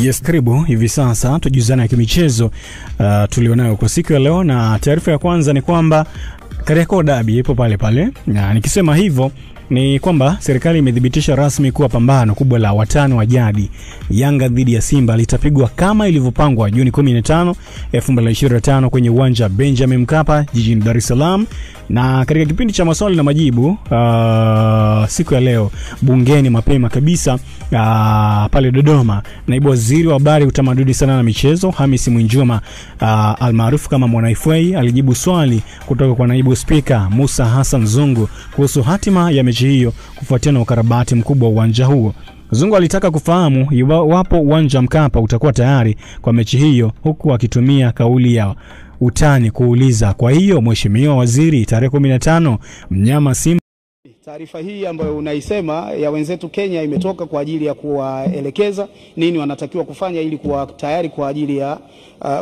Yes, karibu hivi sasa tujuzana ya kimichezo tulionayo kwa siku ya leo, na taarifa ya kwanza ni kwamba Kariakoo Derby ipo pale pale. Na nikisema hivyo ni kwamba serikali imedhibitisha rasmi kuwa pambano kubwa la watano wa jadi Yanga dhidi ya Simba litapigwa kama ilivyopangwa Juni 15, 2025 kwenye uwanja Benjamin Mkapa jijini Dar es Salaam. Na katika kipindi cha maswali na majibu siku ya leo bungeni mapema kabisa pale Dodoma, naibu waziri wa habari, utamaduni, sanaa na michezo Hamisi Mwinjuma almaarufu kama Mwana FA alijibu swali kutoka kwa naibu spika Musa Hassan Zungu kuhusu hatima ya mechi hiyo kufuatia na ukarabati mkubwa wa uwanja huo. Zungu alitaka kufahamu iwapo uwanja Mkapa utakuwa tayari kwa mechi hiyo, huku akitumia kauli ya utani kuuliza, kwa hiyo mheshimiwa waziri, tarehe 15 mnyama Simba. Taarifa hii ambayo unaisema ya wenzetu Kenya imetoka kwa ajili ya kuwaelekeza nini wanatakiwa kufanya ili kuwa tayari kwa ajili ya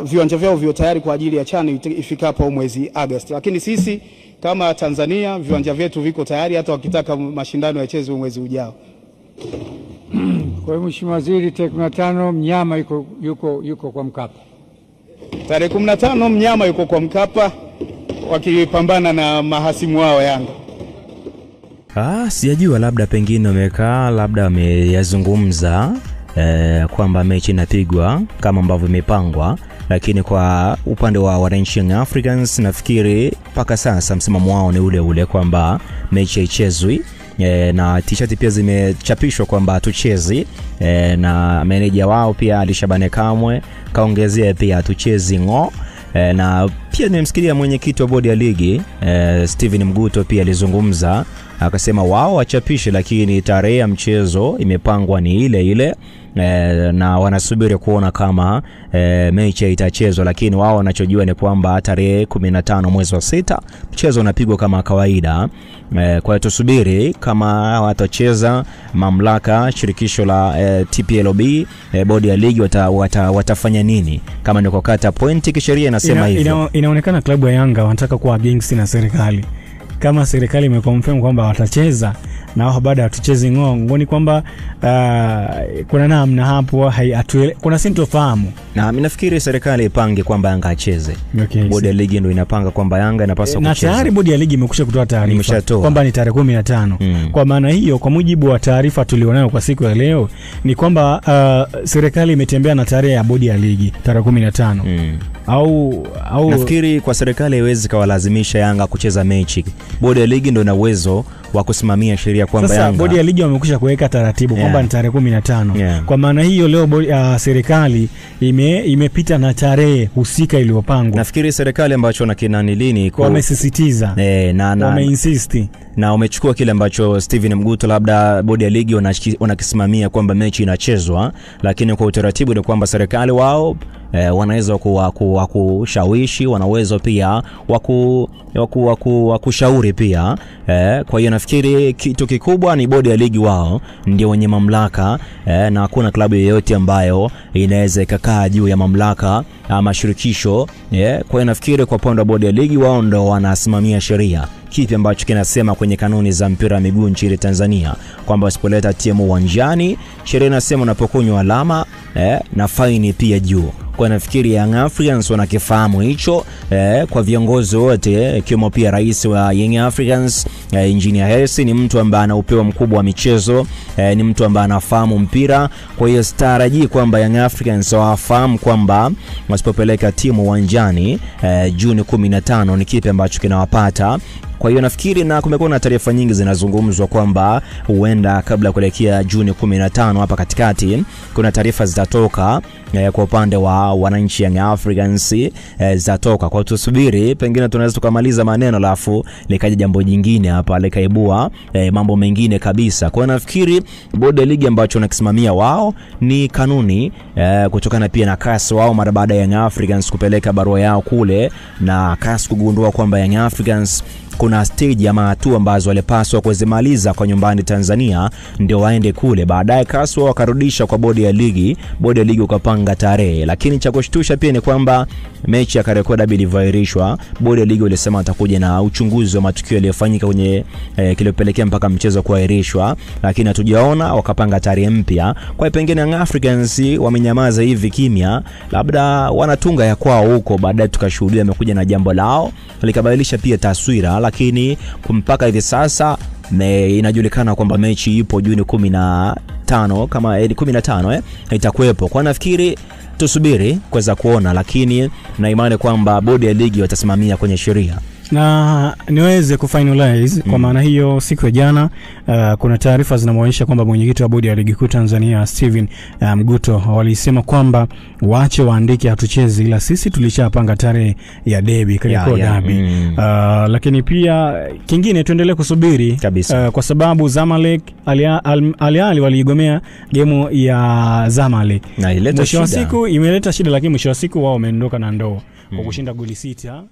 viwanja vyao vio tayari kwa ajili ya CHAN ifikapo mwezi Agosti. Lakini sisi kama Tanzania viwanja vyetu viko tayari, hata wakitaka mashindano yachezwe mwezi ujao. Kwa hiyo mheshimiwa waziri, tarehe 15 mnyama yuko kwa Mkapa. Tarehe 15 mnyama yuko kwa Mkapa wakipambana na mahasimu wao Yanga. Sijajua, labda pengine wamekaa, labda wameyazungumza kwamba mechi inapigwa kama ambavyo imepangwa, lakini kwa upande wa wananchi Young Africans nafikiri mpaka sasa msimamo wao ni ule ule kwamba mechi haichezwi. Na t-shirt pia zimechapishwa kwamba tuchezi, na meneja wao pia Alishabane Kamwe kaongezea pia tuchezi ngo. Na pia nimemsikia mwenyekiti wa bodi ya ligi Steven Mguto pia alizungumza, akasema wao wachapishe lakini tarehe ya mchezo imepangwa ni ile ile, na wanasubiri kuona kama mechi itachezwa, lakini wao wanachojua ni kwamba tarehe 15 mwezi wa 6 mchezo unapigwa kama kawaida. Kwa hiyo tusubiri kama watacheza. Mamlaka shirikisho la TPLB bodi ya ligi watafanya nini, kama ni kukata pointi kisheria inasema hivyo. Inaonekana klabu ya Yanga wanataka kuwa against na serikali. Kama serikali imeconfirm kwamba watacheza na wao baada ya tucheze ngoni kwamba kuna namna hapo kuna sintofahamu. Na mimi nafikiri serikali ipange kwamba Yanga acheze. Okay, bodi ya ligi ndio inapanga kwamba Yanga inapaswa kucheza. Na tayari bodi ya ligi imekwisha kutoa taarifa kwamba ni tarehe 15. Kwa maana hiyo, kwa mujibu wa taarifa tulionayo kwa siku ya leo ni kwamba serikali imetembea na tarehe ya bodi ya ligi tarehe 15. Au nafikiri kwa serikali haiwezi kawalazimisha Yanga kucheza mechi. Bodi ya ligi ndio ina uwezo wa kusimamia sheria kwamba Yanga. Sasa bodi ya ligi wamekwisha kuweka taratibu kwamba ni tarehe 15. Kwa maana hiyo leo serikali imepita na tarehe husika iliyopangwa. Nafikiri serikali ambacho na kinani lini wamesisitiza wameinsist na umechukua kile ambacho Steven Mguto labda bodi ya ligi wanakisimamia kwamba mechi inachezwa, lakini kwa utaratibu ni kwamba serikali wao wanaweza kushawishi, wanaweza pia kushauri pia. Kwa hiyo nafikiri kitu kikubwa ni bodi ya ligi wao ndio wenye mamlaka, na hakuna klabu yoyote ambayo inaweza ikakaa juu ya mamlaka ama shirikisho. Kwa hiyo nafikiri kwa upande wa bodi ya ligi wao ndio wanasimamia sheria, kipi ambacho kinasema kwenye kanuni za mpira wa miguu nchini Tanzania kwamba usipoleta timu uwanjani, sheria inasema unapokonywa alama na faini pia juu. Kwa nafikiri Young Africans wanakifahamu hicho, kwa viongozi wote ikiwemo pia rais wa Young Africans Engineer Hersi ni mtu ambaye ana upeo mkubwa wa michezo, ni mtu ambaye anafahamu mpira. Kwa hiyo staraji kwamba Young Africans wafahamu kwamba wasipopeleka timu uwanjani Juni 15 ni kipi ambacho kinawapata. Kwa hiyo nafikiri, na kumekuwa na taarifa nyingi zinazungumzwa kwamba huenda kabla kuelekea Juni 15 hapa katikati kuna taarifa zitatoka kwa upande wa wananchi Young Africans zitatoka. Kwa tusubiri, pengine tunaweza tukamaliza maneno alafu likaja jambo jingine hapa likaibua mambo mengine kabisa. Kwa nafikiri bodi ya ligi ambacho nakisimamia wao ni kanuni, kutokana pia na CAS wao mara baada ya Young Africans kupeleka barua yao kule na CAS kugundua kwamba Young Africans kuna stage ama hatua ambazo walipaswa kuzimaliza kwa nyumbani Tanzania ndio waende kule. Baadaye CAS wakarudisha kwa bodi ya ligi ukapanga tarehe. Lakini cha kushtusha pia ni kwamba mechi ya Kariakoo Derby ilivyoahirishwa, bodi ya ligi ilisema atakuja na uchunguzi wa matukio yaliyofanyika kwenye kilipelekea mpaka mchezo kuahirishwa, lakini hatujaona wakapanga tarehe mpya. Kwa pengine Young Africans wamenyamaza hivi kimya, labda wanatunga ya kwao huko, baadaye tukashuhudia amekuja na jambo lao likabadilisha pia taswira. Lakini mpaka hivi sasa inajulikana kwamba mechi ipo Juni 15 kama 15 itakuwepo. Kwa nafikiri tusubiri kuweza kuona, lakini na imani kwamba bodi ya ligi watasimamia kwenye sheria na niweze kufinalize. Kwa maana hiyo siku ya jana kuna taarifa zinaonyesha kwamba mwenyekiti wa bodi ya ligi kuu Tanzania Steven Mguto walisema kwamba waache waandike hatuchezi, ila sisi tulishapanga tarehe ya derby Kariakoo Derby. Lakini pia kingine tuendelee kusubiri kwa sababu Zamalek Al-Ahly waligomea game ya Zamalek. Mwisho wa siku imeleta shida, lakini mwisho wa siku wao wameondoka na ndoo kwa kushinda goli 6.